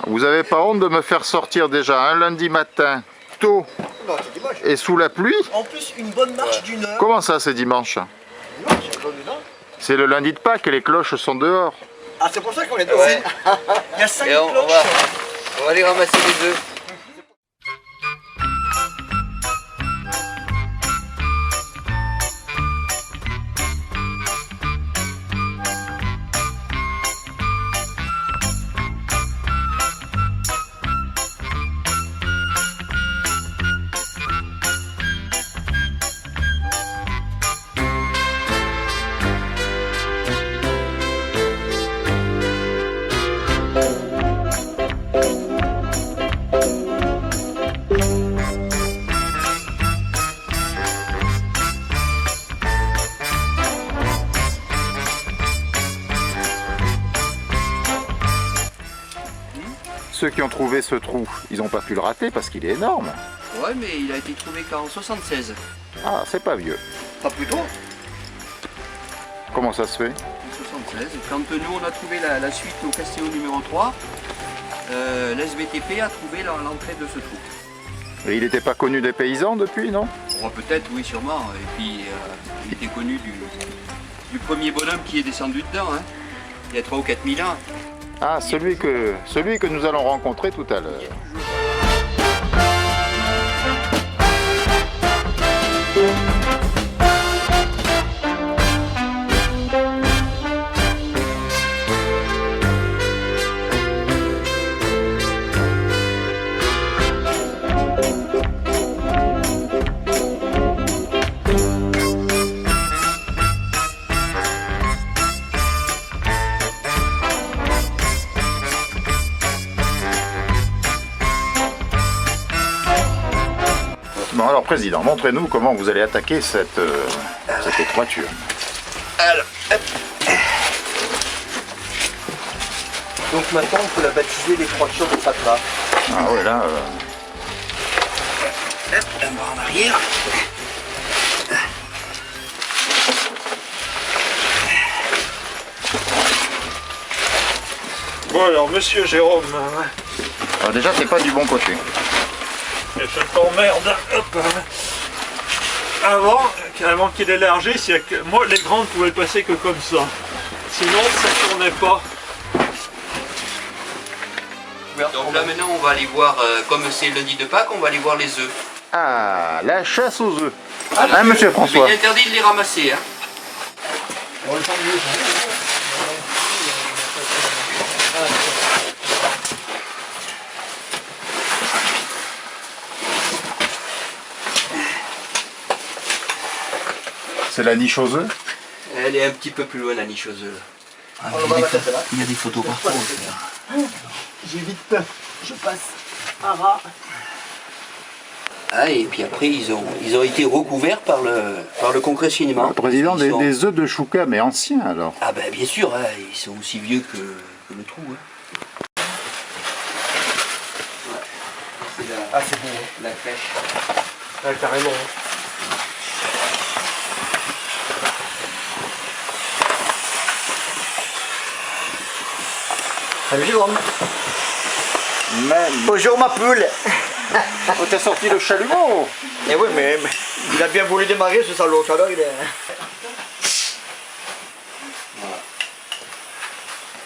Vous avez pas honte de me faire sortir déjà un lundi matin, tôt, Non, c'est dimanche. et sous la pluie? En plus, une bonne marche d'une heure. Comment ça, c'est dimanche? Dimanche, c'est bonne une heure. C'est le lundi de Pâques et les cloches sont dehors. Ah, c'est pour ça qu'on est dehors. Ouais. Il y a 5 Et cloches. on va aller ramasser les œufs. Ceux qui ont trouvé ce trou, ils n'ont pas pu le rater parce qu'il est énorme. Ouais, mais il a été trouvé qu'en 76. Ah, c'est pas vieux. Pas plus tôt. Comment ça se fait? En 76. Quand nous on a trouvé la suite au Castillo numéro 3, l'SBTP a trouvé l'entrée de ce trou. Et il n'était pas connu des paysans depuis, non? Oh, peut-être, oui, sûrement. Et puis, il était connu du premier bonhomme qui est descendu dedans, hein, il y a 3 ou 4 000 ans. Ah, celui que nous allons rencontrer tout à l'heure. Bon alors président, montrez-nous comment vous allez attaquer cette étroiture. Alors, hop. Donc maintenant, on peut la baptiser les 3 de Fatma. Ah ouais là... Hop, un bras en arrière. Bon alors, monsieur Jérôme, Alors déjà c'est pas du bon côté. je t'emmerde. Hop. Avant qu'il élargisse, moi les grandes pouvaient le passer que comme ça. Sinon ça tournait pas. Donc là maintenant on va aller voir, comme c'est lundi de Pâques, on va aller voir les œufs. Ah, la chasse aux œufs. Hein monsieur François? Il est interdit de les ramasser. Hein. C'est la niche aux œufs? Elle est un petit peu plus loin la niche aux œufs. Ah, On va la tête là. il y a des photos partout. J'ai vite peur. Je passe. Ara. Ah, et puis après ils ont été recouverts par le concret cinéma. Président, des œufs de chouka, mais anciens alors. Ah ben bien sûr, hein, ils sont aussi vieux que le trou. Hein. Ouais. Ah, c'est beau. La crèche. Ouais, carrément. Salut Jérôme. Bonjour ma poule. Oh, t'as sorti le chalumeau? Eh oui, mais il a bien voulu démarrer ce salaud, tout à l'heure il est...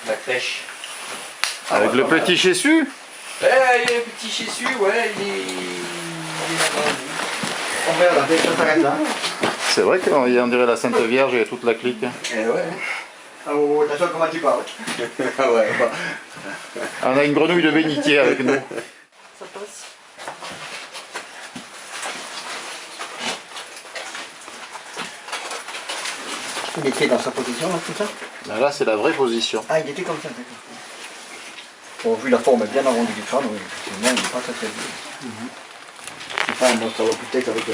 La crèche. Avec le petit chésu? Eh, il est un petit chésu, ouais, il est là-bas. On regarde, dès que ça s'arrête là. C'est vrai qu'on dirait la Sainte Vierge et toute la clique. Eh ouais. Ah oh, attention comment tu parles. Ah ouais. On a une grenouille de bénitier avec nous. Ça passe. Il était dans sa position là, tout ça? Là c'est la vraie position. Ah, il était comme ça, d'accord. Bon, vu la forme bien arrondie du crâne, oui, effectivement, il n'est pas très très bien. C'est pas un australopithèque avec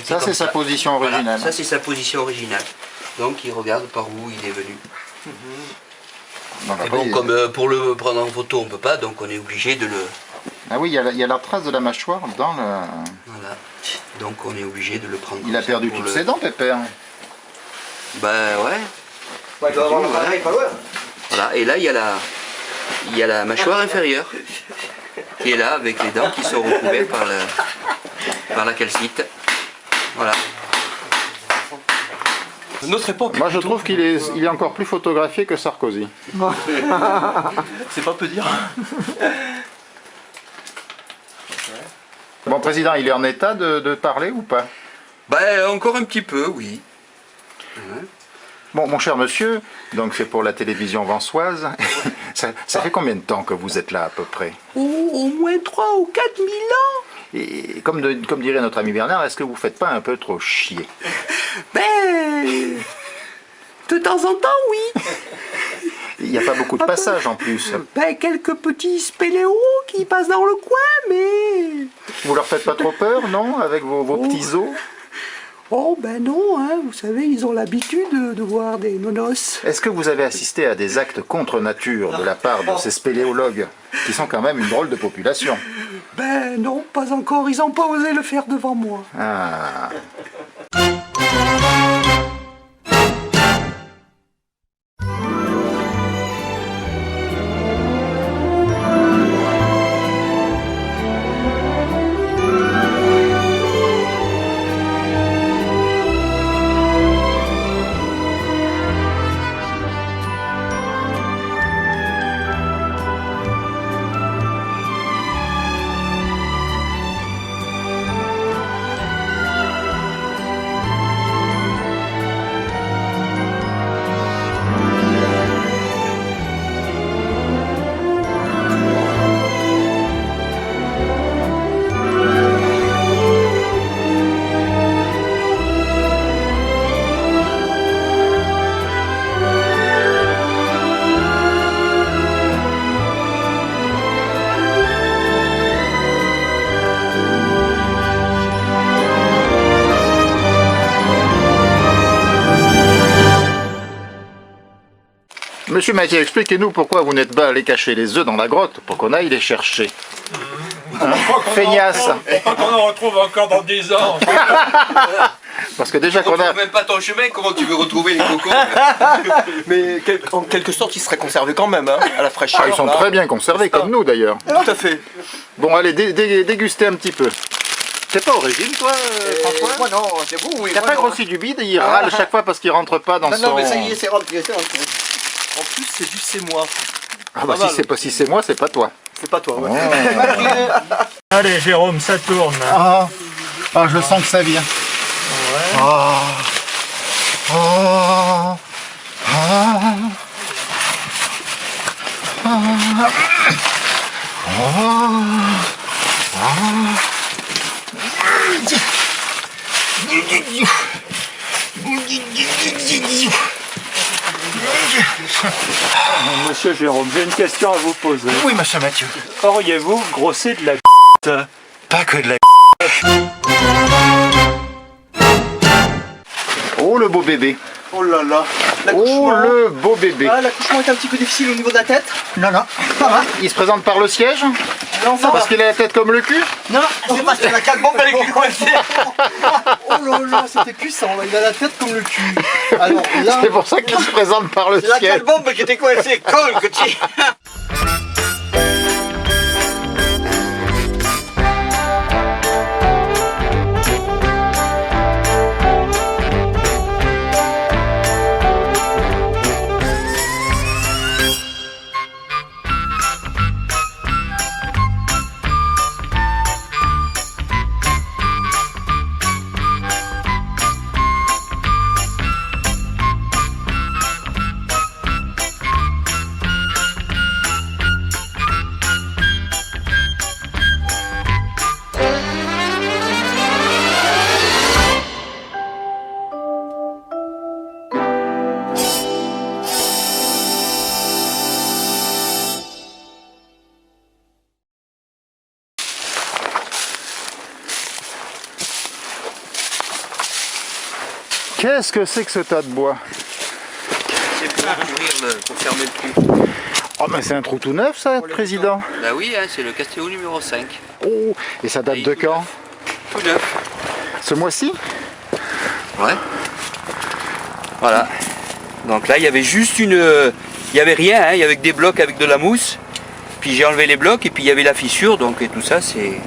Ça c'est sa position originale. Voilà, ça c'est sa position originale. Donc il regarde par où il est venu. Donc, Et après, bon, comme pour le prendre en photo on peut pas, donc on est obligé de le... Ah oui, il y a la trace de la mâchoire dans le... Voilà. Donc on est obligé de le prendre. Il a perdu toutes ses dents, Pépère. Bah ouais. Ouais, il doit avoir l'appareil pas loin. Voilà. Et là il y a il y a la mâchoire inférieure qui est là avec les dents qui sont recouvertes par la calcite. Voilà. De notre époque. Moi je trouve qu'il est encore plus photographié que Sarkozy. C'est pas peu dire. Bon, président, il est en état de parler ou pas? Ben, encore un petit peu, oui. Bon, mon cher monsieur, donc c'est pour la télévision vansoise. Ça fait combien de temps que vous êtes là à peu près? Au moins 3 ou 4 000 ans. Et comme dirait notre ami Bernard, est-ce que vous faites pas un peu trop chier? Ben, de temps en temps, oui. Il n'y a pas beaucoup de passages en plus. Ben, quelques petits spéléos qui passent dans le coin, mais... Vous leur faites pas trop peur, non, avec vos petits os? Oh, ben non, hein, vous savez, ils ont l'habitude de voir des nonos. Est-ce que vous avez assisté à des actes contre nature de la part de ces spéléologues, qui sont quand même une drôle de population? Ben non, pas encore, ils n'ont pas osé le faire devant moi. Ah. Monsieur Mathieu, expliquez-nous pourquoi vous n'êtes pas allé cacher les œufs dans la grotte pour qu'on aille les chercher. Hein? Feignasse. Pas qu'on en retrouve encore dans 10 ans. Parce que déjà On qu'on a... trouve même pas ton chemin, comment tu veux retrouver les cocos? Mais en quelque sorte, ils seraient conservés quand même, hein, à la fraîcheur. Ah, ils sont là. très bien conservés, comme nous d'ailleurs. Tout à fait. Bon, allez, dégustez un petit peu. T'es pas au régime, toi, François? Moi non, c'est vous, oui. T'as moi, pas non. grossi du bide, il râle chaque fois parce qu'il rentre pas dans Non, son... non, mais ça y est, c'est rentré, c'est rentré. En plus, c'est du c'est moi. Ah bah si c'est moi, c'est pas toi. C'est pas toi, ouais. Allez, Jérôme, ça tourne. Ah, je sens que ça vient. Ouais. Ah, ah, ah, Monsieur Jérôme, j'ai une question à vous poser. Oui, monsieur Mathieu. Auriez-vous grossé de la Pas que de la... Oh, le beau bébé. Oh là là. Oh, le beau bébé. Ah, l'accouchement est un petit peu difficile au niveau de la tête. Non, non, ça va. Il se présente par le siège? Non, ça va. Parce qu'il a la tête comme le cul? Non, c'est parce qu'il a 4 bombes avec le coincé. Oh là là, c'était puissant, là. Il a la tête comme le cul. Alors là, C'est pour ça qu'il se présente par le c'est la siège. 4 bombes qui était coincée. Colle, que tu... Qu'est-ce que c'est que ce tas de bois? C'est pour fermer le trou. Oh, mais c'est un trou tout neuf, ça, président. Bah oui, hein, c'est le Castéo numéro 5. Oh, et ça date de quand? Tout neuf. Ce mois-ci? Ouais. Voilà. Donc là, il y avait juste une Il n'y avait rien, hein, il y avait que des blocs avec de la mousse. Puis j'ai enlevé les blocs et puis il y avait la fissure, donc et tout ça c'est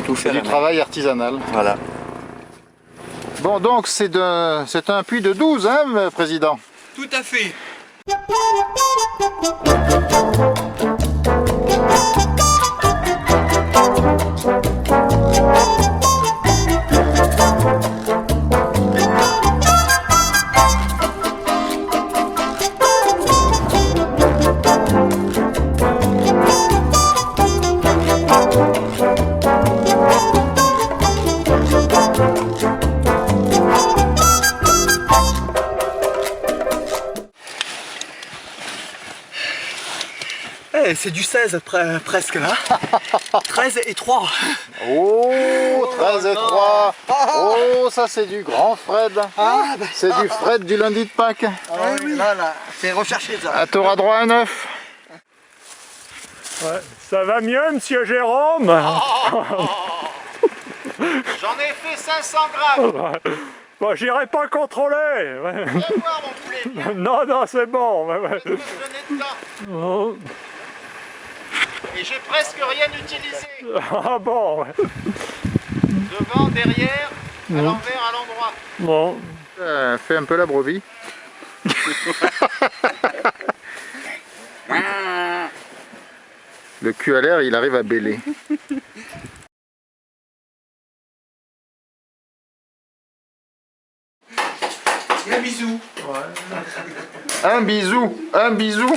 tout fait. Du travail artisanal. Voilà. Bon, donc c'est un puits de 12, hein, président? Tout à fait. Eh, c'est du 16 presque là. 13 et 3. Oh, 13 et 3. Oh, ça c'est du grand Fred. C'est du Fred du lundi de Pâques. Oui. Là, c'est recherché ça. Ah, t'auras droit à 9. Ouais. Ça va mieux, monsieur Jérôme? J'en ai fait 500 grammes. Bon, j'irai pas contrôler. Ouais. Viens voir, mon poulet. Viens. Non, non, c'est bon. Ouais, ouais. Je vais te donner de temps. Oh. Et j'ai presque rien utilisé. Ah bon, ouais. Devant, derrière, à l'envers, à l'endroit. Bon. Fais un peu la brebis. Le cul à l'air, il arrive à bêler. Un bisou. Un bisou, un bisou.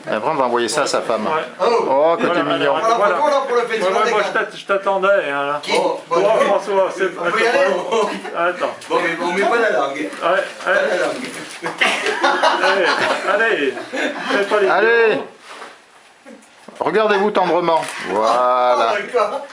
Après on va envoyer ça à sa femme. Ouais. Oh, que t'es mignon. Voilà, pour le festival Ouais, des moi Cannes. je t'attendais. Hein, là. Oh, Toi, François, c'est On peut y aller. Attends. Bon, mais on met pas la langue. Ouais, Pas allez, la langue. allez. Fais pas les Allez. vidéos. Regardez-vous tendrement. Voilà. D'accord.